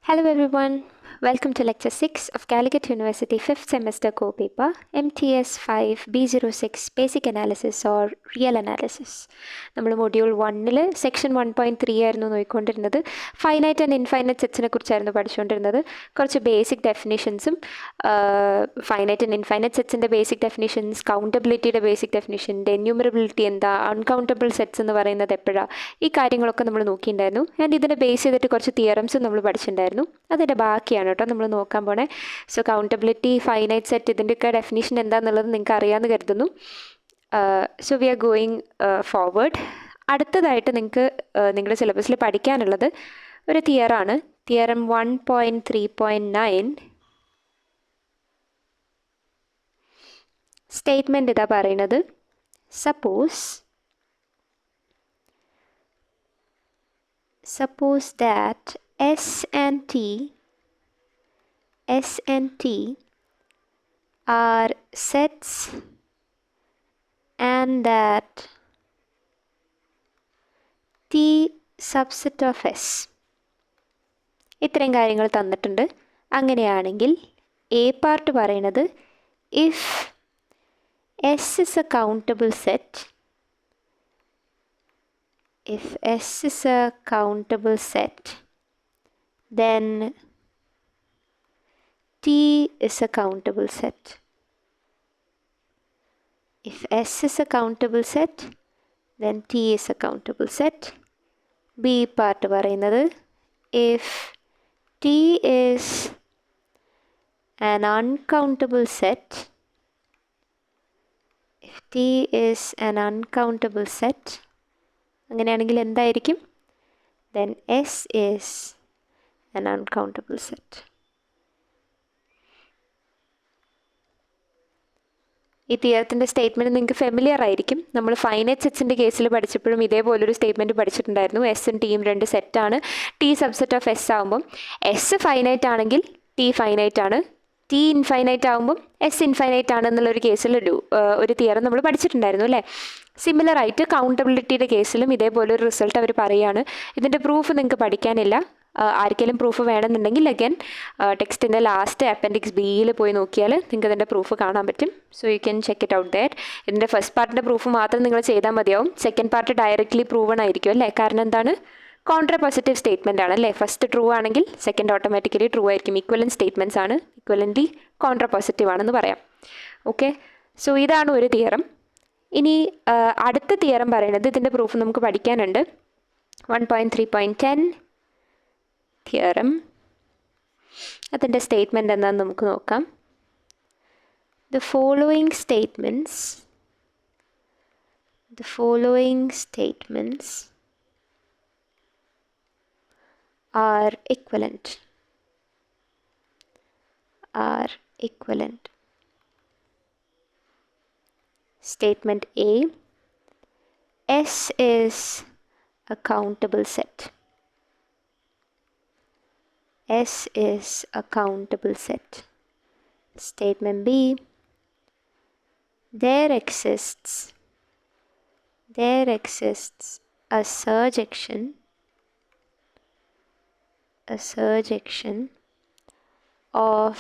Hello everyone, welcome to Lecture 6 of Calicut University 5th Semester Core Paper MTS 5 B06 Basic Analysis or Real Analysis. നമ്മൾ module 1-ൽ section 1.3 ആയിരുന്നു നോക്കിക്കൊണ്ടിരുന്നത്. Finite and infinite സെറ്റ്സിനെ കുറിച്ചായിരുന്നു പഠിച്ചുകൊണ്ടിരുന്നത്. കുറച്ച് ബേസിക് ഡെഫിനിഷൻസും ഫൈനൈറ്റ് ആൻഡ് ഇൻഫൈനൈറ്റ് സെറ്റ്സിൻ്റെ ബേസിക് ഡെഫിനിഷൻസ്, കൗണ്ടബിലിറ്റിയുടെ ബേസിക് ഡെഫിനിഷൻ, എന്യൂമറബിലിറ്റി എന്താ, അൺകൗണ്ടബിൾ സെറ്റ്സ് എന്ന് പറയുന്നത് എപ്പോഴാണ്, ഈ കാര്യങ്ങളൊക്കെ നമ്മൾ നോക്കിയിട്ടുണ്ടായിരുന്നു. ആൻഡ് ഇതിനെ ബേസ് ചെയ്തിട്ട് കുറച്ച് തിയറംസും നമ്മൾ പഠിച്ചിട്ടുണ്ടായിരുന്നു. അതിൻ്റെ ബാക്കിയാണ് കേട്ടോ നമ്മൾ നോക്കാൻ പോണേ. സോ കൗണ്ടബിലിറ്റി, ഫൈനൈറ്റ് സെറ്റ്, ഇതിൻ്റെയൊക്കെ ഡെഫിനിഷൻ എന്താണെന്നുള്ളത് നിങ്ങൾക്ക് അറിയാമെന്ന് കരുതുന്നു. So we are going forward. അടുത്തതായിട്ട് നിങ്ങൾക്ക് നിങ്ങളുടെ സിലബസിൽ പഠിക്കാനുള്ളത് ഒരു തിയറാണ്. തിയറം 1.3.9. സ്റ്റേറ്റ്മെൻറ്റ് ഇതാ പറയുന്നത്, suppose that S and T are sets and that T subset of S. ഇത്രയും കാര്യങ്ങൾ തന്നിട്ടുണ്ട്. അങ്ങനെയാണെങ്കിൽ എ പാർട്ട് പറയുന്നത്, if S is a countable set, then T is a countable set. If S is a countable set, then T is a countable set. B part പറയുന്നത്, if T is an uncountable set, അങ്ങനെയാണെങ്കിൽ എന്തായിരിക്കും? then S is an uncountable set. ഈ തിയറത്തിൻ്റെ statement നിങ്ങൾക്ക് familiar ആയിരിക്കും. നമ്മൾ finite സെറ്റ്സിൻ്റെ കേസിൽ പഠിച്ചപ്പോഴും ഇതേപോലൊരു statement പഠിച്ചിട്ടുണ്ടായിരുന്നു. എസും ടിയും രണ്ട് സെറ്റാണ്. ടി സബ്സെറ്റ് ഓഫ് എസ് ആകുമ്പം എസ് ഫൈനൈറ്റ് ആണെങ്കിൽ ടി ഫൈനൈറ്റ് ആണ്, ടി ഇൻഫൈനൈറ്റ് ആകുമ്പം എസ് ഇൻഫൈനൈറ്റ് ആണ് എന്നുള്ളൊരു കേസിൽ ഒരു തിയറം നമ്മൾ പഠിച്ചിട്ടുണ്ടായിരുന്നു അല്ലേ. സിമിലർ ആയിട്ട് കൗണ്ടബിലിറ്റിയുടെ കേസിലും ഇതേപോലൊരു റിസൾട്ട് അവർ പറയുകയാണ്. ഇതിൻ്റെ പ്രൂഫ് നിങ്ങൾക്ക് പഠിക്കാനില്ല. ആർക്കെങ്കിലും പ്രൂഫ് വേണമെന്നുണ്ടെങ്കിൽ അഗൈൻ ടെക്സ്റ്റിൻ്റെ ലാസ്റ്റ് അപ്പൻഡിക്സ് ബിയിൽ പോയി നോക്കിയാൽ നിങ്ങൾക്ക് ഇതിൻ്റെ പ്രൂഫ് കാണാൻ പറ്റും. So you can check it out there. ഇതിൻ്റെ ഫസ്റ്റ് പാർട്ടിൻ്റെ പ്രൂഫ് മാത്രം നിങ്ങൾ ചെയ്താൽ മതിയാവും. സെക്കൻഡ് പാർട്ട് ഡയറക്റ്റ്ലി പ്രൂവൺ ആയിരിക്കും അല്ലേ. കാരണം എന്താണ്? കോൺട്രാ പോസിറ്റീവ് സ്റ്റേറ്റ്മെൻ്റ് ആണ് അല്ലേ. ഫസ്റ്റ് ട്രൂ ആണെങ്കിൽ സെക്കൻഡ് ഓട്ടോമാറ്റിക്കലി ട്രൂ ആയിരിക്കും. ഈക്വലൻ സ്റ്റേറ്റ്മെൻറ്റ്സ് ആണ്, ഈക്വലൻ്റ്ലി കോൺട്രാ പോസിറ്റീവ് ആണെന്ന് പറയാം. ഓക്കെ, സോ ഇതാണ് ഒരു തിയറം. ഇനി അടുത്ത തിയറം പറയുന്നത്, ഇതിൻ്റെ പ്രൂഫ് നമുക്ക് പഠിക്കാനുണ്ട്. 1.3.10 തിയറം. അതിൻ്റെ സ്റ്റേറ്റ്മെൻറ്റ് എന്താണെന്ന് നമുക്ക് നോക്കാം. The following statements are equivalent. Statement A, S is a countable set. Statement B, there exists a surjection of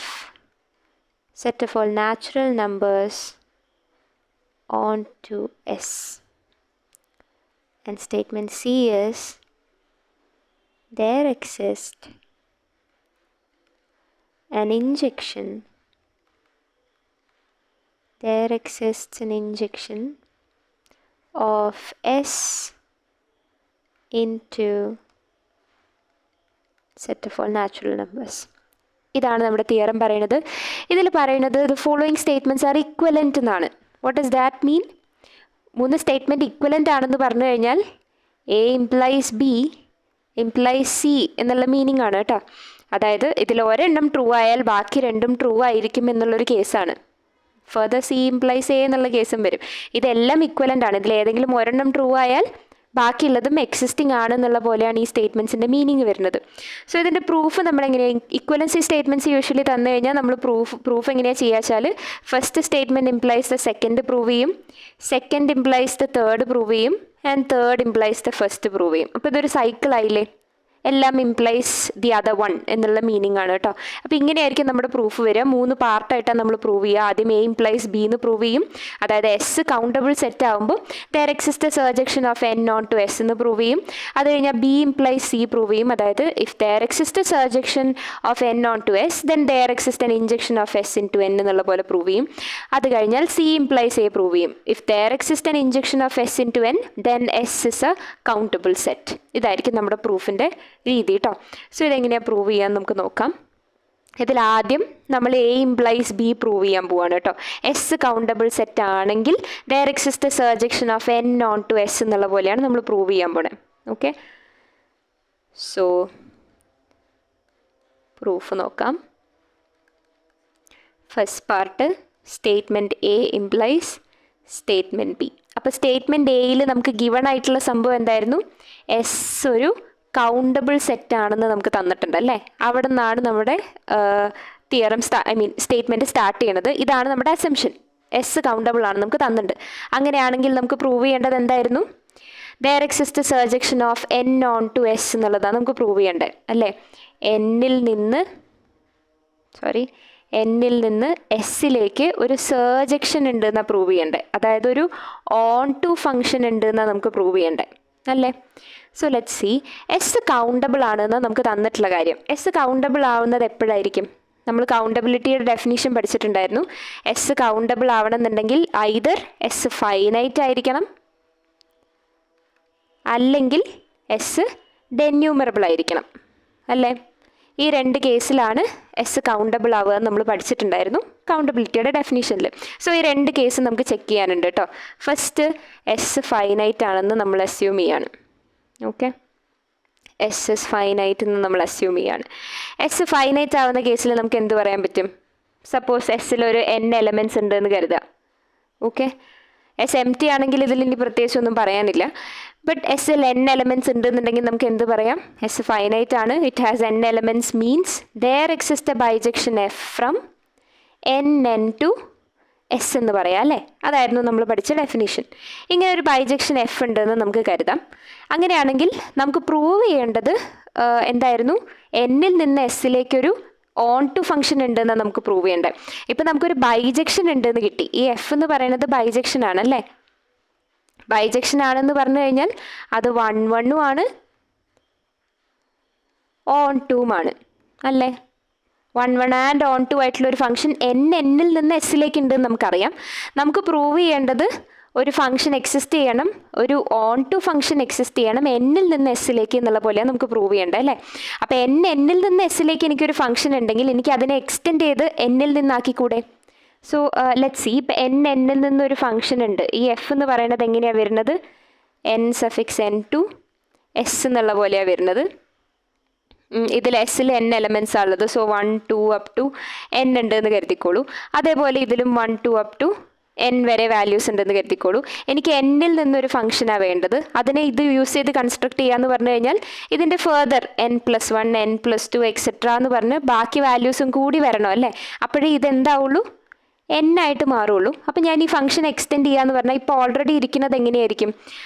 set of all natural numbers onto S. And statement C is, there exists an injection of S into set of all natural numbers. ഇതാണ് നമ്മുടെ theorem പറയുന്നത്. ഇതിൽ പറയുന്നത് the following statements are equivalent എന്നാണ്. What does that mean? 3 statement equivalent ആണെന്ന് പറഞ്ഞു കഴിഞ്ഞാൽ A implies B implies C എന്നുള്ള മീനിങ് ആണ് കേട്ടോ. അതായത് ഇതിൽ ഒരെണ്ണം ട്രൂ ആയാൽ ബാക്കി രണ്ടും ട്രൂ ആയിരിക്കും എന്നുള്ളൊരു കേസാണ്. ഫർദർ C implies A എന്നുള്ള കേസും വരും. ഇതെല്ലാം ഇക്വലൻ്റ് ആണ്. ഇതിൽ ഏതെങ്കിലും ഒരെണ്ണം ട്രൂ ആയാൽ ബാക്കിയുള്ളതും എക്സിസ്റ്റിംഗ് ആണെന്നുള്ള പോലെയാണ് ഈ സ്റ്റേറ്റ്മെൻറ്റ്സിൻ്റെ മീനിങ് വരുന്നത്. സോ ഇതിൻ്റെ പ്രൂഫ് നമ്മളെങ്ങനെയാണ്, ഇക്വലൻസി സ്റ്റേറ്റ്മെൻറ്റ്സ് യൂഷ്വലി തന്നു കഴിഞ്ഞാൽ നമ്മൾ പ്രൂഫ് എങ്ങനെയാണ് ചെയ്യുക വെച്ചാൽ, first statement implies the second prove ചെയ്യും, second implies the third prove ചെയ്യും, and third implies the first prove ചെയ്യും. അപ്പോൾ ഇതൊരു സൈക്കിളായില്ലേ. എല്ലാം ഇംപ്ലൈസ് ദി അതർ വൺ എന്നുള്ള മീനിങ് ആണ് കേട്ടോ. അപ്പോൾ ഇങ്ങനെയായിരിക്കും നമ്മുടെ പ്രൂഫ് വരിക. 3 പാർട്ടായിട്ടാണ് നമ്മൾ പ്രൂവ് ചെയ്യുക. ആദ്യം എ ഇംപ്ലൈസ് ബി എന്ന് പ്രൂവ് ചെയ്യും. അതായത് എസ് കൗണ്ടബിൾ സെറ്റ് ആകുമ്പോൾ there exist surjection of N onto S എന്ന് പ്രൂവ് ചെയ്യും. അത് കഴിഞ്ഞാൽ ബി ഇംപ്ലൈസ് സി പ്രൂവ് ചെയ്യും. അതായത് if there exist surjection of N onto S then there exist an injection of S into N എന്നുള്ള പോലെ prove ചെയ്യും. അത് കഴിഞ്ഞാൽ സി ഇംപ്ലൈസ് എ പ്രൂവ് ചെയ്യും. If there exist an injection of S into N then S is a countable set. ഇതായിരിക്കും നമ്മുടെ പ്രൂഫിൻ്റെ രീതി കേട്ടോ. സോ ഇതെങ്ങനെയാണ് പ്രൂവ് ചെയ്യാൻ നമുക്ക് നോക്കാം. ഇതിൽ ആദ്യം നമ്മൾ എ ഇംപ്ലൈസ് ബി പ്രൂവ് ചെയ്യാൻ പോവാണ് കേട്ടോ. എസ് കൗണ്ടബിൾ സെറ്റ് ആണെങ്കിൽ there exist surjection of N onto S എന്നുള്ള പോലെയാണ് നമ്മൾ പ്രൂവ് ചെയ്യാൻ പോണേ. ഓക്കെ, സോ പ്രൂഫ് നോക്കാം. First part statement A implies statement B. അപ്പോൾ സ്റ്റേറ്റ്മെൻറ്റ് എയിൽ നമുക്ക് ഗിവൺ ആയിട്ടുള്ള സംഭവം എന്തായിരുന്നു? എസ് ഒരു കൗണ്ടബിൾ സെറ്റ് ആണെന്ന് നമുക്ക് തന്നിട്ടുണ്ട് അല്ലേ. അവിടെ നിന്നാണ് നമ്മുടെ തിയറം സ്റ്റേറ്റ്മെൻറ്റ് സ്റ്റാർട്ട് ചെയ്യണത്. ഇതാണ് നമ്മുടെ അസംഷൻ. എസ് കൗണ്ടബിൾ ആണ് നമുക്ക് തന്നിട്ടുണ്ട്. അങ്ങനെയാണെങ്കിൽ നമുക്ക് പ്രൂവ് ചെയ്യേണ്ടത് എന്തായിരുന്നു? There exist surjection of N onto S എന്നുള്ളതാണ് നമുക്ക് പ്രൂവ് ചെയ്യേണ്ടത് അല്ലേ. എന്നിൽ നിന്ന് എസ്സിലേക്ക് ഒരു സർജക്ഷൻ ഉണ്ട് എന്നാണ് പ്രൂവ് ചെയ്യേണ്ടത്. അതായത് ഒരു ഓൺ ടു ഫങ്ഷൻ ഉണ്ട് എന്നാണ് നമുക്ക് പ്രൂവ് ചെയ്യേണ്ടത് അല്ലേ. So let see. S countable ആണെന്ന് നമുക്ക് തന്നിട്ടുള്ള കാര്യം. എസ് കൗണ്ടബിൾ ആവുന്നത് എപ്പോഴായിരിക്കും? നമ്മൾ കൗണ്ടബിലിറ്റിയുടെ ഡെഫിനിഷൻ പഠിച്ചിട്ടുണ്ടായിരുന്നു. എസ് കൗണ്ടബിൾ ആവണമെന്നുണ്ടെങ്കിൽ ഐദർ എസ് ഫൈനൈറ്റ് ആയിരിക്കണം അല്ലെങ്കിൽ എസ് ഡെന്യൂമറബിൾ ആയിരിക്കണം അല്ലേ. ഈ 2 കേസിലാണ് എസ് കൗണ്ടബിൾ ആവുക എന്ന് നമ്മൾ പഠിച്ചിട്ടുണ്ടായിരുന്നു കൗണ്ടബിലിറ്റിയുടെ ഡെഫിനിഷനിൽ. സോ ഈ 2 കേസ് നമുക്ക് ചെക്ക് ചെയ്യാനുണ്ട് കേട്ടോ. ഫസ്റ്റ് എസ് ഫൈനൈറ്റ് ആണെന്ന് നമ്മൾ അസ്യൂം ചെയ്യാണ്. ഓക്കെ, എസ് എസ് ഫൈനൈറ്റ് എന്ന് നമ്മൾ അസ്യൂം ചെയ്യാണ്. എസ് ഫൈനൈറ്റ് ആവുന്ന കേസിൽ നമുക്ക് എന്ത് പറയാൻ പറ്റും? സപ്പോസ് എസ്സിലൊരു n എലമെൻറ്റ്സ് ഉണ്ട് എന്ന് കരുതുക. ഓക്കെ, എസ് എം ടി ആണെങ്കിൽ ഇതിൽ ഇനി പ്രത്യേകിച്ച് ഒന്നും പറയാനില്ല. ബട്ട് എസ്സിൽ n എലമെൻറ്റ്സ് ഉണ്ടെന്നുണ്ടെങ്കിൽ നമുക്ക് എന്ത് പറയാം? എസ് ഫൈനൈറ്റ് ആണ്. It has n elements means there exist a bijection F from n to S എന്ന് പറയാം അല്ലേ. അതായിരുന്നു നമ്മൾ പഠിച്ച ഡെഫിനിഷൻ. ഇങ്ങനെ ഒരു ബൈജക്ഷൻ എഫ് ഉണ്ടെന്ന് നമുക്ക് കരുതാം. അങ്ങനെയാണെങ്കിൽ നമുക്ക് പ്രൂവ് ചെയ്യേണ്ടത് എന്തായിരുന്നു? എന്നിൽ നിന്ന് എസ്സിലേക്കൊരു ഓൺ ടു ഫംഗ്ഷൻ ഉണ്ടെന്ന് നമുക്ക് പ്രൂവ് ചെയ്യേണ്ടത്. ഇപ്പം നമുക്കൊരു ബൈജക്ഷൻ ഉണ്ടെന്ന് കിട്ടി. ഈ എഫ് എന്ന് പറയുന്നത് ബൈജക്ഷൻ ആണല്ലേ. ബൈജക്ഷൻ ആണെന്ന് പറഞ്ഞു കഴിഞ്ഞാൽ അത് 1 1 ആണ്, ഓൺ 2 ആണ് അല്ലേ. 1 1 ആൻഡ് ഓൺ 2 ആയിട്ടുള്ള ഒരു ഫംഗ്ഷൻ എന്നിൽ നിന്ന് എസ്സിലേക്ക് ഉണ്ടെന്ന് നമുക്കറിയാം. നമുക്ക് പ്രൂവ് ചെയ്യേണ്ടത് ഒരു ഫംഗ്ഷൻ എക്സിസ്റ്റ് ചെയ്യണം, ഒരു ഓൺ ടു ഫംഗ്ഷൻ എക്സിസ്റ്റ് ചെയ്യണം എന്നിൽ നിന്ന് എസ്സിലേക്ക് എന്നുള്ള പോലെയാണ് നമുക്ക് പ്രൂവ് ചെയ്യേണ്ടത് അല്ലേ. അപ്പോൾ എന്നിൽ നിന്ന് എസ്സിലേക്ക് എനിക്കൊരു ഫംഗ്ഷൻ ഉണ്ടെങ്കിൽ എനിക്ക് അതിനെ എക്സ്റ്റെൻഡ് ചെയ്ത് എന്നിൽ നിന്നാക്കിക്കൂടെ? So let C. ഇപ്പം എന്നിൽ നിന്നൊരു ഫംഗ്ഷൻ ഉണ്ട്. ഈ എഫ് എന്ന് പറയുന്നത് എങ്ങനെയാണ് വരുന്നത്? n സഫിക്സ് n ടു എസ് എന്നുള്ള പോലെയാണ് വരുന്നത്. ഇതിൽ എസ്സിൽ n എലമെൻറ്റ്സ് ഉള്ളത്. സോ 1 2 അപ് ടു n ഉണ്ട് എന്ന് കരുതിക്കോളൂ. അതേപോലെ ഇതിലും 1 2 അപ് ടു n വരെ വാല്യൂസ് ഉണ്ടെന്ന് കരുതിക്കോളൂ. എനിക്ക് എന്നിൽ നിന്നൊരു ഫംഗ്ഷനാണ് വേണ്ടത്. അതിനെ ഇത് യൂസ് ചെയ്ത് കൺസ്ട്രക്ട് ചെയ്യാന്ന് പറഞ്ഞു കഴിഞ്ഞാൽ ഇതിൻ്റെ ഫെർദർ n+1 n+2 എക്സെട്ര എന്ന് പറഞ്ഞ് ബാക്കി വാല്യൂസും കൂടി വരണം അല്ലേ. അപ്പോഴേ ഇതെന്താവുള്ളൂ? n ആയിട്ട് മാറുള്ളൂ. അപ്പം ഞാൻ ഈ ഫംഗ്ഷൻ എക്സ്റ്റെൻഡ് ചെയ്യാന്ന് പറഞ്ഞാൽ ഇപ്പോൾ ഓൾറെഡി ഇരിക്കുന്നത് എങ്ങനെയായിരിക്കും?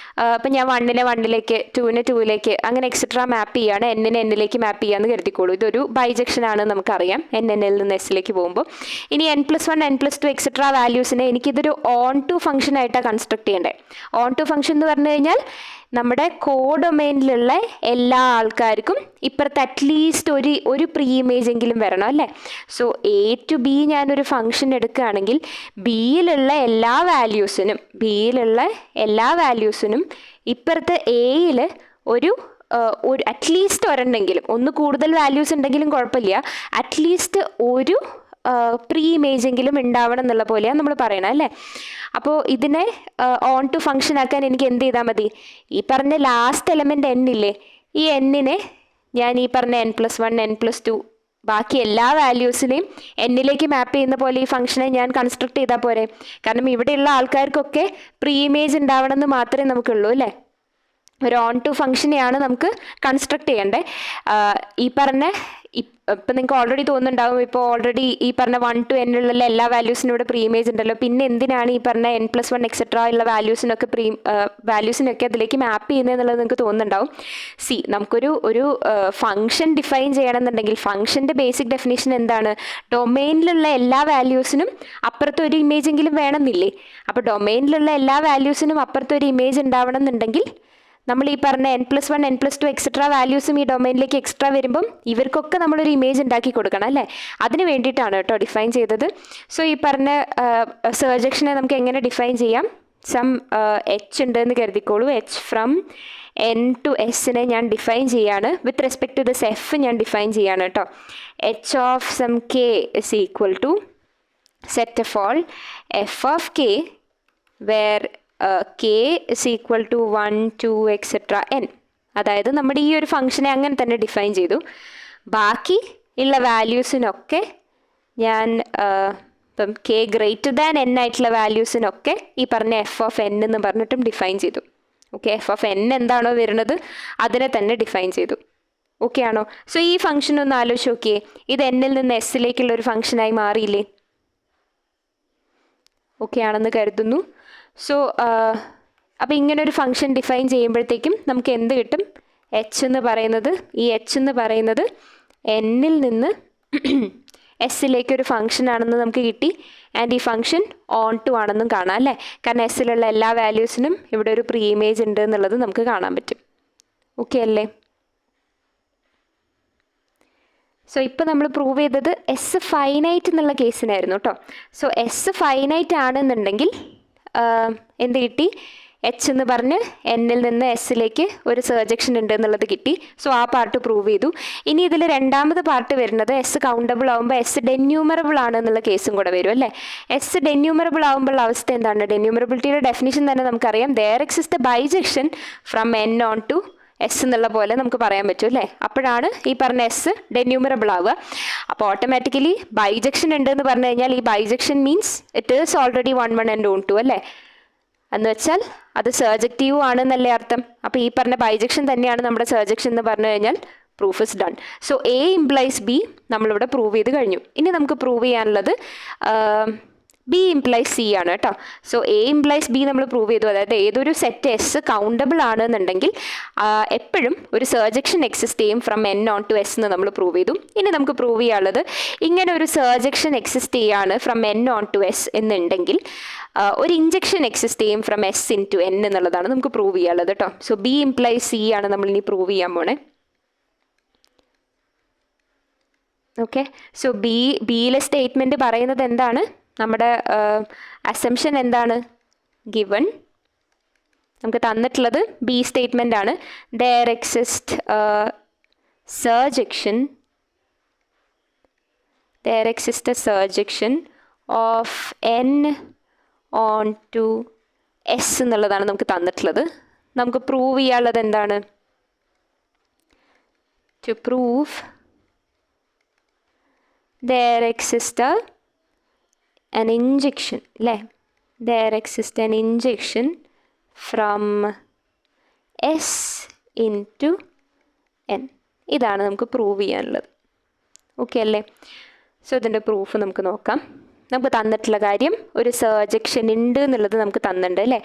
അപ്പം ഞാൻ 1നെ 1ലേക്ക് 2നെ 2ലേക്ക് അങ്ങനെ എക്സെട്ര മാപ്പ് ചെയ്യാണ്. n-നെ n-ലേക്ക് മാപ്പ് ചെയ്യാന്ന് കരുതിക്കോളൂ. ഇതൊരു ബൈജക്ഷൻ ആണെന്ന് നമുക്കറിയാം n-ൽ നിന്ന് s-ലേക്ക് പോകുമ്പോൾ. ഇനി n+1 n+2 എക്സെട്ര വാല്യൂസിനെ എനിക്കിതൊരു ഓൺ ടു ഫംഗ്ഷൻ ആയിട്ടാണ് കൺസ്ട്രക്ട് ചെയ്യേണ്ടത്. ഓൺ ടു ഫംഗ്ഷൻ എന്ന് പറഞ്ഞു കഴിഞ്ഞാൽ നമ്മുടെ കോഡൊമൈനിലുള്ള എല്ലാ ആൾക്കാർക്കും ഇപ്പുറത്ത് അറ്റ്ലീസ്റ്റ് ഒരു പ്രീ ഇമേജ് എങ്കിലും വരണം അല്ലേ. സോ എ ടു ബി ഞാനൊരു ഫംഗ്ഷൻ എടുക്കുകയാണെങ്കിൽ ബിയിലുള്ള എല്ലാ വാല്യൂസിനും ഇപ്പുറത്ത് എയിൽ ഒരു അറ്റ്ലീസ്റ്റ് ഒരെണ്ണെങ്കിലും, ഒന്ന് കൂടുതൽ വാല്യൂസ് ഉണ്ടെങ്കിലും കുഴപ്പമില്ല, അറ്റ്ലീസ്റ്റ് ഒരു പ്രീ ഇമേജ് എങ്കിലും ഉണ്ടാവണം എന്നുള്ള പോലെയാണ് നമ്മൾ പറയണം അല്ലേ. അപ്പോൾ ഇതിനെ ഓൺ ടു ഫംഗ്ഷൻ ആക്കാൻ എനിക്ക് എന്ത് ചെയ്താൽ മതി? ഈ പറഞ്ഞ ലാസ്റ്റ് എലമെൻറ്റ് n ഇല്ലേ, ഈ n-നെ ഞാൻ ഈ പറഞ്ഞ n+1 n+2 ബാക്കി എല്ലാ വാല്യൂസിനെയും എന്നിലേക്ക് മാപ്പ് ചെയ്യുന്ന പോലെ ഈ ഫംഗ്ഷനെ ഞാൻ കൺസ്ട്രക്ട് ചെയ്താൽ പോരെ. കാരണം ഇവിടെയുള്ള ആൾക്കാർക്കൊക്കെ പ്രീ ഇമേജ് ഉണ്ടാവണം എന്ന് മാത്രമേ നമുക്കുള്ളൂ അല്ലേ. ഒരു ഓൺ ടു ഫംഗ്ഷനെയാണ് നമുക്ക് കൺസ്ട്രക്ട് ചെയ്യേണ്ടത്. ഈ പറഞ്ഞ ഇപ്പം നിങ്ങൾക്ക് ഓൾറെഡി തോന്നുന്നുണ്ടാവും, ഇപ്പോൾ ഓൾറെഡി ഈ പറഞ്ഞ 1 to n ഉള്ള എല്ലാ വാല്യൂസിനും ഇവിടെ പ്രീ ഇമേജ് ഉണ്ടല്ലോ, പിന്നെ എന്തിനാണ് ഈ പറഞ്ഞ n+1 എക്സെട്ര ഉള്ള വാല്യൂസിനൊക്കെ അതിലേക്ക് മാപ്പ് ചെയ്യുന്നതെന്നുള്ളത് നിങ്ങൾക്ക് തോന്നുന്നുണ്ടാവും. നമുക്കൊരു ഫംഗ്ഷൻ ഡിഫൈൻ ചെയ്യണമെന്നുണ്ടെങ്കിൽ ഫംഗ്ഷൻ്റെ ബേസിക് ഡെഫിനേഷൻ എന്താണ്? ഡൊമെയിനിലുള്ള എല്ലാ വാല്യൂസിനും അപ്പുറത്ത് ഒരു ഇമേജ് എങ്കിലും വേണമെന്നില്ലേ? അപ്പോൾ ഡൊമെയിനിലുള്ള എല്ലാ വാല്യൂസിനും അപ്പുറത്ത് ഒരു ഇമേജ് ഉണ്ടാവണം എന്നുണ്ടെങ്കിൽ നമ്മൾ ഈ പറഞ്ഞ n+1 n+2 എക്സെട്ര വാല്യൂസും ഈ ഡൊമൈനിലേക്ക് എക്സ്ട്രാ വരുമ്പം ഇവർക്കൊക്കെ നമ്മളൊരു ഇമേജ് ഉണ്ടാക്കി കൊടുക്കണം അല്ലേ? അതിന് വേണ്ടിയിട്ടാണ് കേട്ടോ ഡിഫൈൻ ചെയ്തത്. സോ ഈ പറഞ്ഞ സർജക്ഷനെ നമുക്ക് എങ്ങനെ ഡിഫൈൻ ചെയ്യാം? സം എച്ച് ഉണ്ട് എന്ന് കരുതിക്കോളൂ. H from n to s ഞാൻ ഡിഫൈൻ ചെയ്യാണ്. With respect to this F ഞാൻ ഡിഫൈൻ ചെയ്യാണ് കേട്ടോ. H of some k is equal to set of all F of k where k is equal to 1, 2, etc. n. അതായത് നമ്മുടെ ഈ ഒരു ഫംഗ്ഷനെ അങ്ങനെ തന്നെ ഡിഫൈൻ ചെയ്തു. ബാക്കി ഉള്ള വാല്യൂസിനൊക്കെ ഞാൻ ഇപ്പം k ഗ്രേറ്റർ ദാൻ n ആയിട്ടുള്ള വാല്യൂസിനൊക്കെ ഈ പറഞ്ഞ എഫ് ഓഫ് n എന്ന് പറഞ്ഞിട്ടും ഡിഫൈൻ ചെയ്തു. ഓക്കെ, എഫ് ഓഫ് n എന്താണോ വരുന്നത് അതിനെ തന്നെ ഡിഫൈൻ ചെയ്തു. ഓക്കെ ആണോ? സോ ഈ ഫംഗ്ഷൻ ഒന്ന് ആലോചിച്ച് നോക്കിയേ, ഇത് എന്നിൽ നിന്ന് എസ്സിലേക്കുള്ള ഒരു ഫംഗ്ഷനായി മാറിയില്ലേ? ഓക്കെ ആണെന്ന് കരുതുന്നു. സോ അപ്പോൾ ഇങ്ങനൊരു ഫംഗ്ഷൻ ഡിഫൈൻ ചെയ്യുമ്പോഴത്തേക്കും നമുക്ക് എന്ത് കിട്ടും? എച്ച് എന്ന് പറയുന്നത് എന്നിൽ നിന്ന് എസ്സിലേക്കൊരു ഫംഗ്ഷൻ ആണെന്ന് നമുക്ക് കിട്ടി. ആൻഡ് ഈ ഫംഗ്ഷൻ ഓൺ ടു ആണെന്നും കാണാം അല്ലേ? കാരണം എസ്സിലുള്ള എല്ലാ വാല്യൂസിനും ഇവിടെ ഒരു പ്രീ ഇമേജ് ഉണ്ട് എന്നുള്ളത് നമുക്ക് കാണാൻ പറ്റും. ഓക്കെ അല്ലേ? സോ ഇപ്പോൾ നമ്മൾ പ്രൂവ് ചെയ്തത് എസ് ഫൈനൈറ്റ് എന്നുള്ള കേസിനായിരുന്നു കേട്ടോ. സോ എസ് ഫൈനൈറ്റ് ആണെന്നുണ്ടെങ്കിൽ എന്ത് കിട്ടി? എച്ച് എന്ന് പറഞ്ഞ് എന്നിൽ നിന്ന് എസ്സിലേക്ക് ഒരു സർജക്ഷൻ ഉണ്ട് എന്നുള്ളത് കിട്ടി. സോ ആ പാർട്ട് പ്രൂവ് ചെയ്തു. ഇനി ഇതിൽ രണ്ടാമത് പാർട്ട് വരുന്നത് എസ് കൗണ്ടബിൾ ആകുമ്പോൾ എസ് ഡെന്യൂമറബിൾ ആണ് എന്നുള്ള കേസും കൂടെ വരും അല്ലേ? എസ് ഡെന്യൂമറബിൾ ആകുമ്പോൾ അവസ്ഥ എന്താണ്? ഡെന്യൂമറബിലിറ്റിയുടെ ഡെഫിനിഷൻ തന്നെ നമുക്കറിയാം. There exist the bijection from N onto S എന്നുള്ള പോലെ നമുക്ക് പറയാൻ പറ്റും അല്ലേ? അപ്പോഴാണ് ഈ പറഞ്ഞ എസ് ഡെന്യൂമറബിൾ ആവുക. അപ്പോൾ ഓട്ടോമാറ്റിക്കലി ബൈജക്ഷൻ ഉണ്ട് എന്ന് പറഞ്ഞു കഴിഞ്ഞാൽ ഈ bijection means it is already 1, 1 and on 2 അല്ലേ? എന്ന് വെച്ചാൽ അത് സർജക്റ്റീവ് ആണെന്നല്ലേ അർത്ഥം. അപ്പോൾ ഈ പറഞ്ഞ ബൈജക്ഷൻ തന്നെയാണ് നമ്മുടെ സർജക്ഷൻ എന്ന് പറഞ്ഞു കഴിഞ്ഞാൽ proof is done. So A implies B നമ്മളിവിടെ പ്രൂവ് ചെയ്ത് കഴിഞ്ഞു. ഇനി നമുക്ക് പ്രൂവ് ചെയ്യാനുള്ളത് ബി ഇംപ്ലൈസ് സി ആണ് കേട്ടോ. സോ എ ഇംപ്ലൈസ് ബി നമ്മൾ പ്രൂവ് ചെയ്തു. അതായത് ഏതൊരു സെറ്റ് എസ് കൗണ്ടബിൾ ആണെന്നുണ്ടെങ്കിൽ എപ്പോഴും ഒരു സർജക്ഷൻ എക്സിസ്റ്റ് ചെയ്യും from N onto S എന്ന് നമ്മൾ പ്രൂവ് ചെയ്തു. ഇനി നമുക്ക് പ്രൂവ് ചെയ്യാനുള്ളത് ഇങ്ങനെ ഒരു സർജക്ഷൻ എക്സിസ്റ്റ് ചെയ്യാണ് from N onto S എന്നുണ്ടെങ്കിൽ ഒരു ഇഞ്ചക്ഷൻ എക്സിസ്റ്റ് ചെയ്യും from S into N എന്നുള്ളതാണ് നമുക്ക് പ്രൂവ് ചെയ്യാനുള്ളത് കേട്ടോ. സോ ബി ഇംപ്ലൈസ് സി ആണ് നമ്മൾ ഇനി പ്രൂവ് ചെയ്യാൻ പോണേ. ഓക്കെ, സോ ബിയിലെ സ്റ്റേറ്റ്മെൻറ്റ് പറയുന്നത് എന്താണ്? നമ്മുടെ അസംഷൻ എന്താണ്? ഗിവൺ നമുക്ക് തന്നിട്ടുള്ളത് ബി സ്റ്റേറ്റ്മെൻ്റ് ആണ്. There exist surjection of N onto S എന്നുള്ളതാണ് നമുക്ക് തന്നിട്ടുള്ളത്. നമുക്ക് പ്രൂവ് ചെയ്യാനുള്ളത് എന്താണ്? To prove there exists an injection അല്ലേ? there exists an injection from S into N. ഇതാണ് നമുക്ക് പ്രൂവ് ചെയ്യാനുള്ളത്. ഓക്കെ അല്ലേ? സോ ഇതിൻ്റെ പ്രൂഫ് നമുക്ക് നോക്കാം. നമുക്ക് തന്നിട്ടുള്ള കാര്യം ഒരു സർജക്ഷൻ ഉണ്ട് എന്നുള്ളത് നമുക്ക് തന്നിട്ടുണ്ട് അല്ലേ?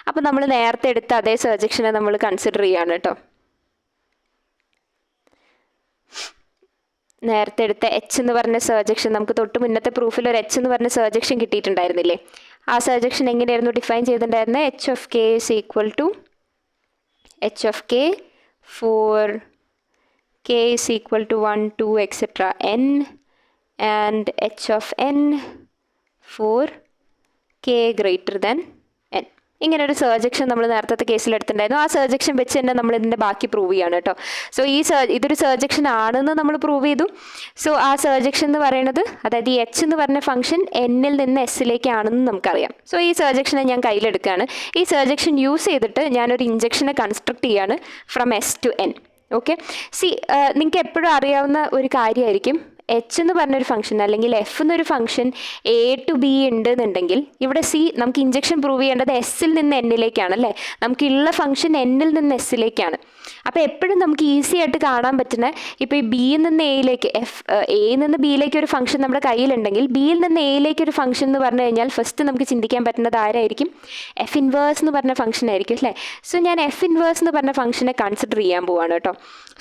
അപ്പോൾ നമ്മൾ നേരത്തെ എടുത്ത അതേ സർജക്ഷനെ നമ്മൾ കൺസിഡർ ചെയ്യാണ് കേട്ടോ. നേരത്തെ എടുത്ത എച്ച് എന്ന് പറഞ്ഞ സർജക്ഷൻ നമുക്ക് തൊട്ട് മുന്നത്തെ പ്രൂഫിൽ ഒരു എച്ച് എന്ന് പറഞ്ഞ സർജക്ഷൻ കിട്ടിയിട്ടുണ്ടായിരുന്നില്ലേ? ആ സർജക്ഷൻ എങ്ങനെയായിരുന്നു ഡിഫൈൻ ചെയ്തിട്ടുണ്ടായിരുന്നത്? H of K is equal to H of K for K is equal to 1, 2 etc. n and H of N for K greater than N. ഇങ്ങനെ ഒരു സർജക്ഷൻ നമ്മൾ നേരത്തെ കേസിൽ എടുത്തിട്ടുണ്ടായിരുന്നു. ആ സർജക്ഷൻ വെച്ച് തന്നെ നമ്മൾ ഇതിൻ്റെ ബാക്കി പ്രൂവ് ചെയ്യാണ് കേട്ടോ. സോ ഇതൊരു സർജക്ഷൻ ആണെന്ന് നമ്മൾ പ്രൂവ് ചെയ്തു. സോ ആ സർജക്ഷൻ എന്ന് പറയുന്നത്, അതായത് ഈ എച്ച് എന്ന് പറഞ്ഞ ഫംഗ്ഷൻ എന്നിൽ നിന്ന് എസ്സിലേക്കാണെന്ന് നമുക്കറിയാം. സോ ഈ സർജക്ഷനെ ഞാൻ കയ്യിലെടുക്കുകയാണ്. ഈ സർജക്ഷൻ യൂസ് ചെയ്തിട്ട് ഞാനൊരു ഇഞ്ചക്ഷനെ കൺസ്ട്രക്ട് ചെയ്യാണ് from S to N. Okay, നിങ്ങൾക്ക് എപ്പോഴും അറിയാവുന്ന ഒരു കാര്യമായിരിക്കും എച്ച് എന്ന് പറഞ്ഞൊരു ഫംഗ്ഷൻ അല്ലെങ്കിൽ എഫ് എന്നൊരു ഫംഗ്ഷൻ എ ടു ബി ഉണ്ട് എന്നുണ്ടെങ്കിൽ ഇവിടെ സി നമുക്ക് ഇഞ്ചക്ഷൻ പ്രൂവ് ചെയ്യേണ്ടത് എസ്സിൽ നിന്ന് എന്നിലേക്കാണ് അല്ലേ. നമുക്കുള്ള ഫംഗ്ഷൻ എന്നിൽ നിന്ന് എസ്സിലേക്കാണ്. അപ്പോൾ എപ്പോഴും നമുക്ക് ഈസി ആയിട്ട് കാണാൻ പറ്റുന്ന ഇപ്പോൾ ഈ ബിയിൽ നിന്ന് എയിലേക്ക് എയിൽ നിന്ന് ബിയിലേക്ക് ഒരു ഫംഗ്ഷൻ നമ്മുടെ കയ്യിലുണ്ടെങ്കിൽ ബിയിൽ നിന്ന് എയിലേക്ക് ഒരു ഫംഗ്ഷൻ എന്ന് പറഞ്ഞു കഴിഞ്ഞാൽ ഫസ്റ്റ് നമുക്ക് ചിന്തിക്കാൻ പറ്റുന്നത് ആരായിരിക്കും? എഫ് ഇൻവേഴ്സ് എന്ന് പറഞ്ഞ ഫംഗ്ഷൻ ആയിരിക്കും അല്ലേ. സോ ഞാൻ എഫ് ഇൻവേഴ്സ് എന്ന് പറഞ്ഞ ഫംഗ്ഷനെ കൺസിഡർ ചെയ്യാൻ പോവാണ് കേട്ടോ.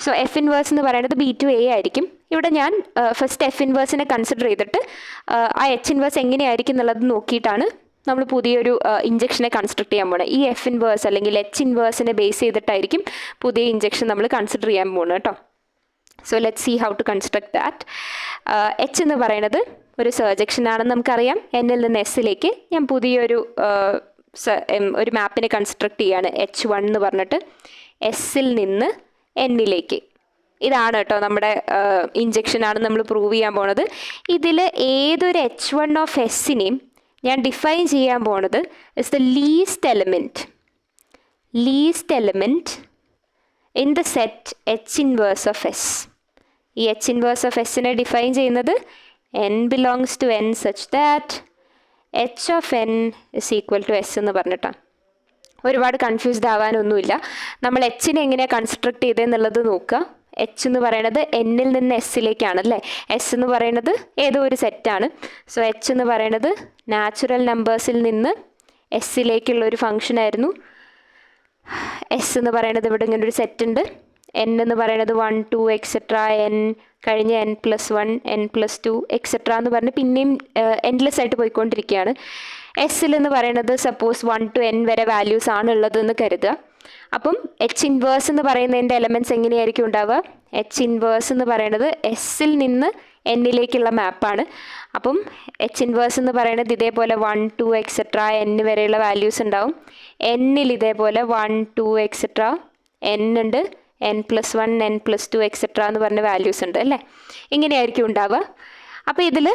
സോ എഫ് ഇൻവേഴ്സ് എന്ന് പറയുന്നത് ബി ടു എ ആയിരിക്കും. ഇവിടെ ഞാൻ ഫസ്റ്റ് എഫ് ഇൻവേഴ്സിനെ കൺസിഡർ ചെയ്തിട്ട് ആ എച്ച് ഇൻവേഴ്സ് എങ്ങനെയായിരിക്കും എന്നുള്ളത് നോക്കിയിട്ടാണ് നമ്മൾ പുതിയൊരു ഇഞ്ചക്ഷനെ കൺസ്ട്രക്ട് ചെയ്യാൻ പോകുന്നത്. ഈ എഫ് ഇൻവേഴ്സ് അല്ലെങ്കിൽ എച്ച് ഇൻവേഴ്സിനെ ബേസ് ചെയ്തിട്ടായിരിക്കും പുതിയ ഇഞ്ചക്ഷൻ നമ്മൾ കൺസിഡർ ചെയ്യാൻ പോകുന്നത് കേട്ടോ. So let see how to construct that. H എന്ന് പറയുന്നത് ഒരു സർജക്ഷൻ ആണെന്ന് നമുക്കറിയാം. എന്നിൽ നിന്ന് എസ്സിലേക്ക് ഞാൻ പുതിയൊരു ഒരു മാപ്പിനെ കൺസ്ട്രക്ട് ചെയ്യാണ് H1 എന്ന് പറഞ്ഞിട്ട് എസ്സിൽ നിന്ന് എന്നിലേക്ക്. ഇതാണ് കേട്ടോ നമ്മുടെ ഇഞ്ചക്ഷനാണ് നമ്മൾ പ്രൂവ് ചെയ്യാൻ പോണത്. ഇതിൽ ഏതൊരു H1 ഓഫ് എസ്സിനെയും ഞാൻ ഡിഫൈൻ ചെയ്യാൻ പോണത് is the least element in the set H inverse of S. ഈ H ഇൻവേഴ്സ് ഓഫ് എസ്സിനെ ഡിഫൈൻ ചെയ്യുന്നത് n belongs to n such that H of n is equal to S എന്ന് പറഞ്ഞിട്ടാണ്. ഒരുപാട് confused ആവാനൊന്നുമില്ല. നമ്മൾ എച്ചിനെ എങ്ങനെയാണ് കൺസ്ട്രക്ട് ചെയ്തതെന്നുള്ളത് നോക്കുക. എച്ച് എന്ന് പറയുന്നത് എന്നിൽ നിന്ന് എസ്സിലേക്കാണ് അല്ലേ. എസ് എന്ന് പറയുന്നത് ഏതോ ഒരു സെറ്റാണ്. സോ എച്ച് എന്ന് പറയുന്നത് നാച്ചുറൽ നമ്പേഴ്സിൽ നിന്ന് എസ്സിലേക്കുള്ള ഒരു ഫംഗ്ഷൻ ആയിരുന്നു. എസ് എന്ന് പറയുന്നത് ഇവിടെ ഇങ്ങനെ ഒരു സെറ്റ് ഉണ്ട്. എൻ എന്ന് പറയുന്നത് 1 2 എക്സെട്ര എൻ കഴിഞ്ഞ് n+1 n+2 എക്സെട്ര എന്ന് പറഞ്ഞ് പിന്നെയും എൻലെസ് ആയിട്ട് പോയിക്കൊണ്ടിരിക്കുകയാണ്. എസ്സിൽ എന്ന് പറയുന്നത് സപ്പോസ് 1 to n വരെ വാല്യൂസ് ആണ് ഉള്ളതെന്ന് കരുതുക. അപ്പം എച്ച് ഇൻവേഴ്സ് എന്ന് പറയുന്നതിൻ്റെ എലമെൻറ്റ്സ് എങ്ങനെയായിരിക്കും ഉണ്ടാവുക? എച്ച് ഇൻവേഴ്സ് എന്ന് പറയുന്നത് എസ്സിൽ നിന്ന് എന്നിലേക്കുള്ള മാപ്പാണ്. അപ്പം എച്ച് ഇൻവേഴ്സ് എന്ന് പറയുന്നത് ഇതേപോലെ 1 2 എക്സെട്ര n വരെയുള്ള വാല്യൂസ് ഉണ്ടാവും. എന്നിൽ ഇതേപോലെ 1 2 എക്സെട്ര n ഉണ്ട്, n+1 n+2 എക്സെട്ര എന്ന് പറഞ്ഞ വാല്യൂസ് ഉണ്ട് അല്ലേ. ഇങ്ങനെയായിരിക്കും ഉണ്ടാവുക. അപ്പോൾ ഇതിൽ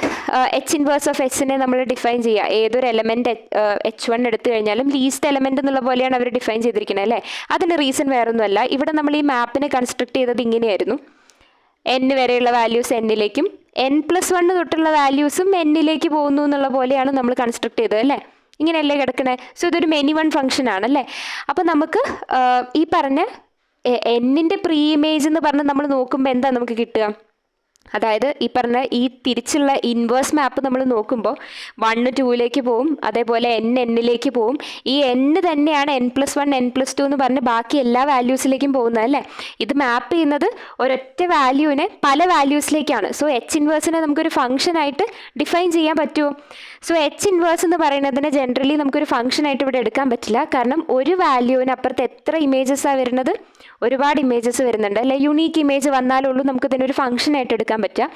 എച്ച് ഇൻവേഴ്സ് ഓഫ് എച്ചിനെ നമ്മൾ ഡിഫൈൻ ചെയ്യുക. ഏതൊരു എലമെൻറ്റ് H1 എടുത്തു കഴിഞ്ഞാലും ലീസ്റ്റ് എലമെൻറ്റ് എന്നുള്ള പോലെയാണ് അവർ ഡിഫൈൻ ചെയ്തിരിക്കുന്നത് അല്ലേ. അതിന് റീസൺ വേറൊന്നുമല്ല. ഇവിടെ നമ്മൾ ഈ മാപ്പിനെ കൺസ്ട്രക്ട് ചെയ്തത് ഇങ്ങനെയായിരുന്നു. n വരെയുള്ള വാല്യൂസ് എന്നിലേക്കും n+1 തൊട്ടുള്ള വാല്യൂസും എന്നിലേക്ക് പോകുന്നു എന്നുള്ള പോലെയാണ് നമ്മൾ കൺസ്ട്രക്ട് ചെയ്തത് അല്ലേ. ഇങ്ങനെയല്ലേ കിടക്കണേ. സോ ഇതൊരു മെനി വൺ ഫംഗ്ഷൻ ആണല്ലേ. അപ്പോൾ നമുക്ക് ഈ പറഞ്ഞ എന്നിൻ്റെ പ്രീ ഇമേജ് എന്ന് പറഞ്ഞ് നമ്മൾ നോക്കുമ്പോൾ എന്താ നമുക്ക് കിട്ടുക? അതായത് ഈ പറഞ്ഞ ഈ തിരിച്ചുള്ള ഇൻവേഴ്സ് മാപ്പ് നമ്മൾ നോക്കുമ്പോൾ 1 2ലേക്ക് പോവും, അതേപോലെ എന്നിലേക്ക് പോവും. ഈ n തന്നെയാണ് n+1 n+2 എന്ന് പറഞ്ഞ് ബാക്കി എല്ലാ വാല്യൂസിലേക്കും പോകുന്നത് അല്ലേ. ഇത് മാപ്പ് ചെയ്യുന്നത് ഒരൊറ്റ വാല്യൂവിനെ പല വാല്യൂസിലേക്കാണ്. സോ എച്ച് ഇൻവേഴ്സിനെ നമുക്കൊരു ഫംഗ്ഷനായിട്ട് ഡിഫൈൻ ചെയ്യാൻ പറ്റുമോ? സോ എച്ച് ഇൻവേഴ്സ് എന്ന് പറയുന്നതിനെ ജനറലി നമുക്കൊരു ഫംഗ്ഷനായിട്ട് ഇവിടെ എടുക്കാൻ പറ്റില്ല. കാരണം ഒരു വാല്യൂവിനപ്പുറത്ത് എത്ര ഇമേജസാണ് വരുന്നത്? ഒരുപാട് ഇമേജസ് വരുന്നുണ്ട് അല്ലെ. യുണീക്ക് ഇമേജ് വന്നാലുള്ളൂ നമുക്ക് ഇതിനൊരു ഫംഗ്ഷനായിട്ട് എടുക്കാൻ പറ്റുക.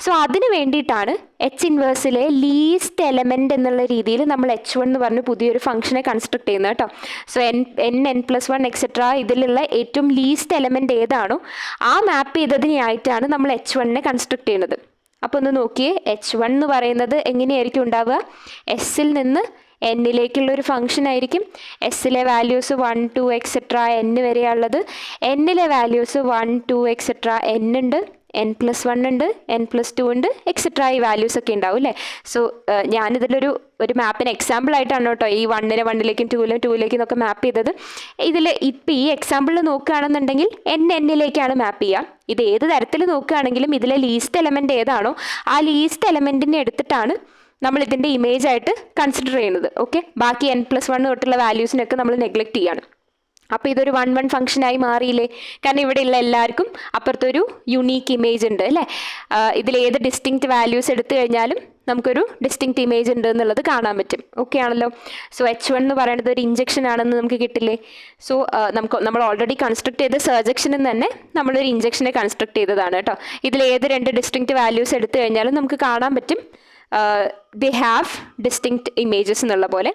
സോ അതിന് വേണ്ടിയിട്ടാണ് എച്ച് ഇൻവേഴ്സിലെ ലീസ്റ്റ് എലമെൻറ്റ് എന്നുള്ള രീതിയിൽ നമ്മൾ H1 എന്ന് പറഞ്ഞ് പുതിയൊരു ഫംഗ്ഷനെ കൺസ്ട്രക്ട് ചെയ്യുന്നത് കേട്ടോ. സോ n+1 എക്സെട്ര ഇതിലുള്ള ഏറ്റവും ലീസ്റ്റ് എലമെൻറ്റ് ഏതാണോ ആ മാപ്പ് ചെയ്തതിനായിട്ടാണ് നമ്മൾ H1നെ കൺസ്ട്രക്ട് ചെയ്യുന്നത്. അപ്പോൾ ഒന്ന് നോക്കിയേ, H1 എന്ന് പറയുന്നത് എങ്ങനെയായിരിക്കും ഉണ്ടാവുക? എസ്സിൽ നിന്ന് എന്നിലേക്കുള്ളൊരു ഫംഗ്ഷൻ ആയിരിക്കും. എസ്സിലെ വാല്യൂസ് 1 2 എക്സെട്ര n വരെയുള്ളത്. എന്നിലെ വാല്യൂസ് 1 2 എക്സെട്ര n ഉണ്ട്, n+1 ഉണ്ട്, n+2 ഉണ്ട്, എക്സെട്ര ഈ വാല്യൂസ് ഒക്കെ ഉണ്ടാവും അല്ലേ. സോ ഞാനിതിലൊരു മാപ്പിന് എക്സാമ്പിൾ ആയിട്ടാണ് കേട്ടോ ഈ 1നെ 1ലേക്കും 2ലും 2ലേക്കും ഒക്കെ മാപ്പ് ചെയ്തത്. ഇതിൽ ഇപ്പം ഈ എക്സാമ്പിളിൽ നോക്കുകയാണെന്നുണ്ടെങ്കിൽ എന്നിലേക്കാണ് മാപ്പ് ചെയ്യുക. ഇത് ഏത് തരത്തിൽ നോക്കുകയാണെങ്കിലും ഇതിലെ ലീസ്റ്റ് എലമെൻറ്റ് ഏതാണോ ആ ലീസ്റ്റ് എലമെൻറ്റിനെ എടുത്തിട്ടാണ് നമ്മൾ ഇതിൻ്റെ ഇമേജ് ആയിട്ട് കൺസിഡർ ചെയ്യുന്നത്. ഓക്കെ, ബാക്കി n+1 തൊട്ടുള്ള വാല്യൂസിനൊക്കെ നമ്മൾ നെഗ്ലക്റ്റ് ചെയ്യാണ്. അപ്പോൾ ഇതൊരു 1 ഫംഗ്ഷനായി മാറിയില്ലേ? കാരണം ഇവിടെയുള്ള എല്ലാവർക്കും അപ്പുറത്തൊരു യുണീക്ക് ഇമേജ് ഉണ്ട് അല്ലേ. ഇതിലേത് ഡിസ്റ്റിങ്ക്റ്റ് വാല്യൂസ് എടുത്തു കഴിഞ്ഞാലും നമുക്കൊരു ഡിസ്റ്റിങ്ക്റ്റ് ഇമേജ് ഉണ്ട് എന്നുള്ളത് കാണാൻ പറ്റും. ഓക്കെ ആണല്ലോ. സോ H1 എന്ന് പറയുന്നത് ഒരു ഇഞ്ചക്ഷൻ ആണെന്ന് നമുക്ക് കിട്ടില്ലേ. സോ നമ്മൾ ഓൾറെഡി കൺസ്ട്രക്ട് ചെയ്ത സർജക്ഷനിൽ തന്നെ നമ്മളൊരു ഇഞ്ചക്ഷനെ കൺസ്ട്രക്ട് ചെയ്തതാണ് കേട്ടോ. ഇതിലേത് 2 ഡിസ്റ്റിങ്ക്റ്റ് വാല്യൂസ് എടുത്തു കഴിഞ്ഞാലും നമുക്ക് കാണാൻ പറ്റും they have distinct images എന്നുള്ള പോലെ.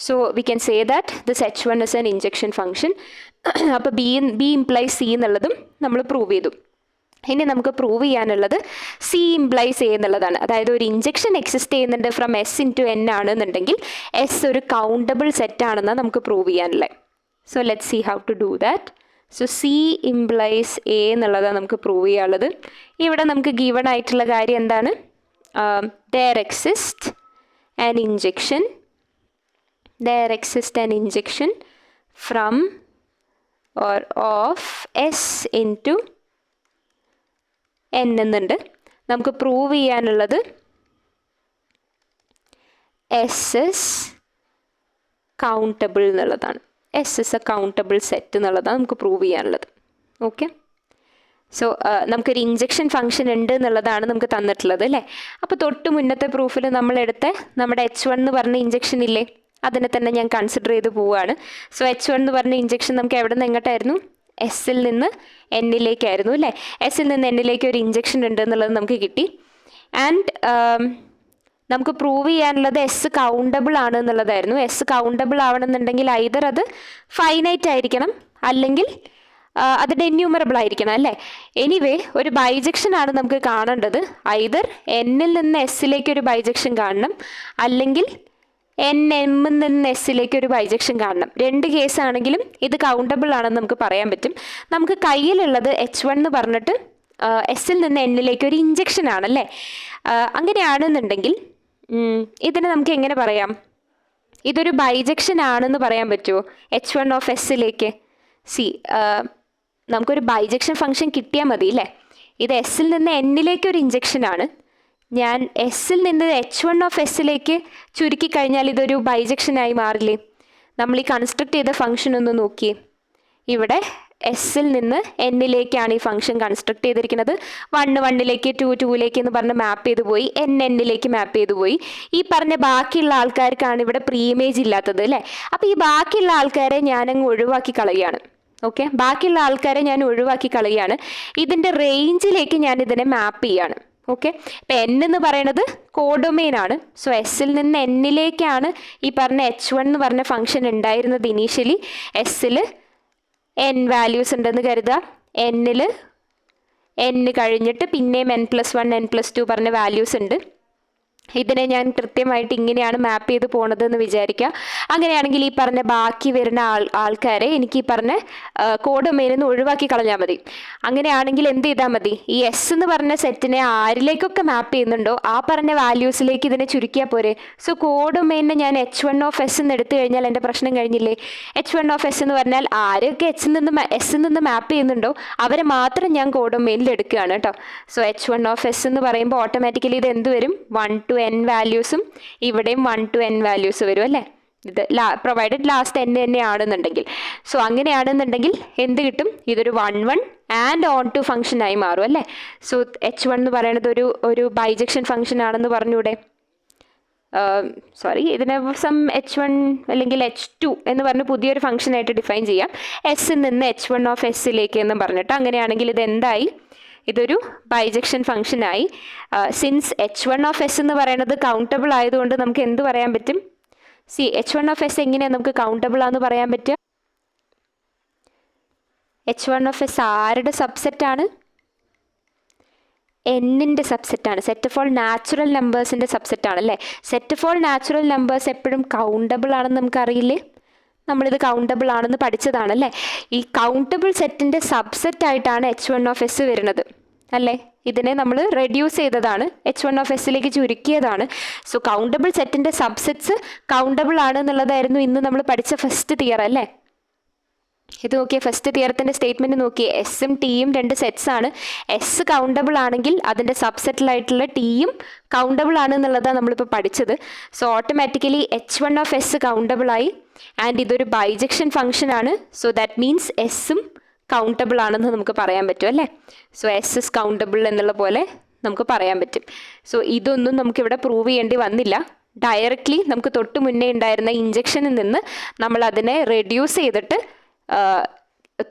So we can say that this H1 is an injection function. അപ്പോൾ B implies C എന്നുള്ളതും നമ്മൾ പ്രൂവ് ചെയ്തു. ഇനി നമുക്ക് പ്രൂവ് ചെയ്യാനുള്ളത് C implies A എന്നുള്ളതാണ്. അതായത് ഒരു ഇഞ്ചക്ഷൻ എക്സിസ്റ്റ് ചെയ്യുന്നുണ്ട് ഫ്രം S into N ആണെന്നുണ്ടെങ്കിൽ S ഒരു കൗണ്ടബിൾ സെറ്റ് ആണെന്നാണ് നമുക്ക് പ്രൂവ് ചെയ്യാനുള്ളത്. So let's see how to do that. So C implies A എന്നുള്ളതാണ് നമുക്ക് പ്രൂവ് ചെയ്യാനുള്ളത്. ഇവിടെ നമുക്ക് ഗിവൺ ആയിട്ടുള്ള കാര്യം എന്താണ്? there exists an injection from or of S into N എന്നുണ്ട്. നമുക്ക് പ്രൂവ് ചെയ്യാനുള്ളത് എസ് ഇസ് കൗണ്ടബിൾ എന്നുള്ളതാണ്. S is a countable set എന്നുള്ളതാണ് നമുക്ക് പ്രൂവ് ചെയ്യാനുള്ളത്. ഓക്കെ, സോ നമുക്കൊരു ഇഞ്ചക്ഷൻ ഫംഗ്ഷൻ ഉണ്ട് എന്നുള്ളതാണ് നമുക്ക് തന്നിട്ടുള്ളത് അല്ലേ. അപ്പോൾ തൊട്ട് മുന്നത്തെ പ്രൂഫിൽ നമ്മളെടുത്ത നമ്മുടെ H1 എന്ന് പറഞ്ഞ ഇഞ്ചക്ഷൻ ഇല്ലേ, അതിനെ തന്നെ ഞാൻ കൺസിഡർ ചെയ്ത് പോവുകയാണ്. സോ H1 എന്ന് പറഞ്ഞ ഇഞ്ചക്ഷൻ നമുക്ക് എവിടെ നിന്ന് എങ്ങോട്ടായിരുന്നു? എസ്സിൽ നിന്ന് എന്നിലേക്കായിരുന്നു അല്ലേ. എസ്സിൽ നിന്ന് എന്നിലേക്ക് ഒരു ഇഞ്ചക്ഷൻ ഉണ്ട് എന്നുള്ളത് നമുക്ക് കിട്ടി. ആൻഡ് നമുക്ക് പ്രൂവ് ചെയ്യാനുള്ളത് എസ് കൗണ്ടബിൾ ആണ് എന്നുള്ളതായിരുന്നു. എസ് കൗണ്ടബിൾ ആവണമെന്നുണ്ടെങ്കിൽ ഐദർ അത് ഫൈനൈറ്റ് ആയിരിക്കണം അല്ലെങ്കിൽ അത് ഡെന്യൂമറബിൾ ആയിരിക്കണം അല്ലേ. എനിവേ ഒരു ബൈജക്ഷൻ ആണ് നമുക്ക് കാണേണ്ടത്. ഐദർ എന്നിൽ നിന്ന് എസ്സിലേക്ക് ഒരു ബൈജക്ഷൻ കാണണം, അല്ലെങ്കിൽ എമ്മിൽ നിന്ന് എസ്സിലേക്ക് ഒരു ബൈജക്ഷൻ കാണണം. രണ്ട് കേസാണെങ്കിലും ഇത് കൗണ്ടബിൾ ആണെന്ന് നമുക്ക് പറയാൻ പറ്റും. നമുക്ക് കയ്യിലുള്ളത് H1 എന്ന് പറഞ്ഞിട്ട് എസ്സിൽ നിന്ന് എന്നിലേക്ക് ഒരു ഇഞ്ചക്ഷൻ ആണല്ലേ. അങ്ങനെയാണെന്നുണ്ടെങ്കിൽ ഇതിനെ നമുക്ക് എങ്ങനെ പറയാം? ഇതൊരു ബൈജക്ഷൻ ആണെന്ന് പറയാൻ പറ്റുമോ H1 ഓഫ് എസ്സിലേക്ക്? നമുക്കൊരു ബൈജക്ഷൻ ഫംഗ്ഷൻ കിട്ടിയാൽ മതി അല്ലേ. ഇത് എസ്സിൽ നിന്ന് എന്നിലേക്ക് ഒരു ഇഞ്ചക്ഷൻ ആണ്. ഞാൻ എസ്സിൽ നിന്ന് H1 ഓഫ് എസ്സിലേക്ക് ചുരുക്കി കഴിഞ്ഞാൽ ഇതൊരു ബൈജക്ഷനായി മാറില്ലേ? നമ്മൾ ഈ കൺസ്ട്രക്ട് ചെയ്ത ഫംഗ്ഷൻ ഒന്ന് നോക്കിയേ. ഇവിടെ എസ്സിൽ നിന്ന് എന്നിലേക്കാണ് ഈ ഫംഗ്ഷൻ കൺസ്ട്രക്ട് ചെയ്തിരിക്കുന്നത്. 1 1ലേക്ക് 2 2ലേക്ക് എന്ന് പറഞ്ഞ് മാപ്പ് ചെയ്ത് പോയി, എന്നിലേക്ക് മാപ്പ് ചെയ്ത് പോയി. ഈ പറഞ്ഞ ബാക്കിയുള്ള ആൾക്കാർക്കാണ് ഇവിടെ പ്രീ ഇമേജ് ഇല്ലാത്തത് അല്ലേ. അപ്പോൾ ഈ ബാക്കിയുള്ള ആൾക്കാരെ ഞാനങ്ങ് ഒഴിവാക്കി കളയുകയാണ്. ഓക്കെ, ബാക്കിയുള്ള ആൾക്കാരെ ഞാൻ ഒഴിവാക്കി കളയുകയാണ്. ഇതിൻ്റെ റേഞ്ചിലേക്ക് ഞാൻ ഇതിനെ മാപ്പ് ചെയ്യാണ്. ഓക്കെ, ഇപ്പം N എന്ന് പറയുന്നത് കോഡൊമെയിൻ ആണ്. സോ എസ്സിൽ നിന്ന് എന്നിലേക്കാണ് ഈ പറഞ്ഞ H1 എന്ന് പറഞ്ഞ ഫംഗ്ഷൻ ഉണ്ടായിരുന്നത് ഇനീഷ്യലി. എസ്സിൽ N വാല്യൂസ് ഉണ്ടെന്ന് കരുതുക. എന്നിൽ N കഴിഞ്ഞിട്ട് പിന്നെയും N+1 N+2 പറഞ്ഞ വാല്യൂസ് ഉണ്ട്. ഇതിനെ ഞാൻ കൃത്യമായിട്ട് ഇങ്ങനെയാണ് മാപ്പ് ചെയ്ത് പോണതെന്ന് വിചാരിക്കുക. അങ്ങനെയാണെങ്കിൽ ഈ പറഞ്ഞ ബാക്കി വരുന്ന ആൾക്കാരെ എനിക്ക് ഈ പറഞ്ഞ കോഡൊമെയിനിൽ നിന്ന് ഒഴിവാക്കി കളഞ്ഞാൽ മതി. അങ്ങനെയാണെങ്കിൽ എന്ത് ചെയ്താൽ മതി? ഈ എസ് എന്ന് പറഞ്ഞ സെറ്റിനെ ആരിലേക്കൊക്കെ മാപ്പ് ചെയ്യുന്നുണ്ടോ ആ പറഞ്ഞ വാല്യൂസിലേക്ക് ഇതിനെ ചുരുക്കിയാൽ പോരെ. സോ കോഡൊമെയിനെ ഞാൻ H1 ഓഫ് എസ് എന്ന് എടുത്തു കഴിഞ്ഞാൽ എൻ്റെ പ്രശ്നം കഴിഞ്ഞില്ലേ. H1 ഓഫ് എസ് എന്ന് പറഞ്ഞാൽ ആരൊക്കെ എസ്സിൽ നിന്ന് മാപ്പ് ചെയ്യുന്നുണ്ടോ അവരെ മാത്രം ഞാൻ കോഡൊമെയിനിൽ എടുക്കുകയാണ് കേട്ടോ. സോ H1 ഓഫ് എസ് എന്ന് പറയുമ്പോൾ ഓട്ടോമാറ്റിക്കലി ഇത് എന്ത് വരും? 1 to n വാല്യൂസും ഇവിടെയും 1 to n വാല്യൂസ് വരും അല്ലേ. ഇത് പ്രൊവൈഡഡ് ലാസ്റ്റ് n തന്നെയാണെന്നുണ്ടെങ്കിൽ. സോ അങ്ങനെയാണെന്നുണ്ടെങ്കിൽ എന്ത് കിട്ടും? ഇതൊരു 1 1 ആൻഡ് ഓൺ ടു ഫംഗ്ഷൻ ആയി മാറും അല്ലേ. സോ H1 എന്ന് പറയുന്നത് ഒരു ബൈജക്ഷൻ ഫംഗ്ഷൻ ആണെന്ന് പറഞ്ഞൂടെ? ഇതിനെ സം H1 അല്ലെങ്കിൽ H2 എന്ന് പറഞ്ഞ് പുതിയൊരു ഫംഗ്ഷനായിട്ട് ഡിഫൈൻ ചെയ്യാം. എസ്സിൽ നിന്ന് H1 ഓഫ് എസ്സിലേക്ക് എന്ന് പറഞ്ഞിട്ട്. അങ്ങനെയാണെങ്കിൽ ഇത് എന്തായി? ഇതൊരു ബൈജക്ഷൻ ഫംഗ്ഷനായി. സിൻസ് H1 ഓഫ് എസ് എന്ന് പറയുന്നത് കൗണ്ടബിൾ ആയതുകൊണ്ട് നമുക്ക് എന്ത് പറയാൻ പറ്റും? H1 ഓഫ് എസ് എങ്ങനെയാണ് നമുക്ക് കൗണ്ടബിൾ ആണെന്ന് പറയാൻ പറ്റുക? H1 ഓഫ് എസ് ആരുടെ സബ്സെറ്റാണ്? എന്നിൻ്റെ സബ്സെറ്റാണ്. സെറ്റ് ഓഫ് ഓൾ നാച്ചുറൽ നമ്പേഴ്സിൻ്റെ സബ്സെറ്റാണ് അല്ലേ. Set of all natural numbers എപ്പോഴും കൗണ്ടബിൾ ആണെന്ന് നമുക്കറിയില്ലേ. നമ്മളിത് കൗണ്ടബിൾ ആണെന്ന് പഠിച്ചതാണല്ലേ. ഈ കൗണ്ടബിൾ സെറ്റിൻ്റെ സബ്സെറ്റായിട്ടാണ് H1 ഓഫ് എസ് വരുന്നത് അല്ലേ. ഇതിനെ നമ്മൾ റെഡ്യൂസ് ചെയ്തതാണ്, H1 ഓഫ് എസ്സിലേക്ക് ചുരുക്കിയതാണ്. സോ കൗണ്ടബിൾ സെറ്റിൻ്റെ സബ്സെറ്റ്സ് കൗണ്ടബിൾ ആണ് എന്നുള്ളതായിരുന്നു ഇന്ന് നമ്മൾ പഠിച്ച ഫസ്റ്റ് തിയർ അല്ലേ. ഇത് നോക്കിയേ, ഫസ്റ്റ് തിയറത്തിൻ്റെ സ്റ്റേറ്റ്മെൻറ്റ് നോക്കിയേ. എസ്സും ടിയും രണ്ട് സെറ്റ്സ് ആണ്. എസ് കൗണ്ടബിൾ ആണെങ്കിൽ അതിൻ്റെ സബ്സെറ്റിലായിട്ടുള്ള ടിയും കൗണ്ടബിൾ ആണ് എന്നുള്ളതാണ് നമ്മളിപ്പോൾ പഠിച്ചത്. So automatically H1 of S countable ആയി. ആൻഡ് ഇതൊരു ബൈജക്ഷൻ ഫംഗ്ഷൻ ആണ്. സോ ദാറ്റ് മീൻസ് എസ്സും കൗണ്ടബിൾ ആണെന്ന് നമുക്ക് പറയാൻ പറ്റും അല്ലേ. സോ എസ് ഇസ് കൗണ്ടബിൾ എന്നുള്ള പോലെ നമുക്ക് പറയാൻ പറ്റും. സോ ഇതൊന്നും നമുക്കിവിടെ പ്രൂവ് ചെയ്യേണ്ടി വന്നില്ല. ഡയറക്റ്റ്ലി നമുക്ക് തൊട്ട് മുന്നേ ഉണ്ടായിരുന്ന ഇഞ്ചക്ഷനിൽ നിന്ന് നമ്മൾ അതിനെ റെഡ്യൂസ് ചെയ്തിട്ട്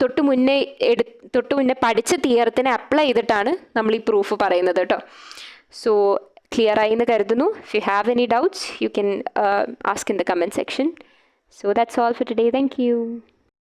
തൊട്ട് മുന്നേ പഠിച്ച തിയറത്തിനെ അപ്ലൈ ചെയ്തിട്ടാണ് നമ്മൾ ഈ പ്രൂഫ് പറയുന്നത് കേട്ടോ. സോ ക്ലിയർ ആയി എന്ന് കരുതുന്നു. If you have any doubts you can ask in the comment section. So that's all for today. Thank you.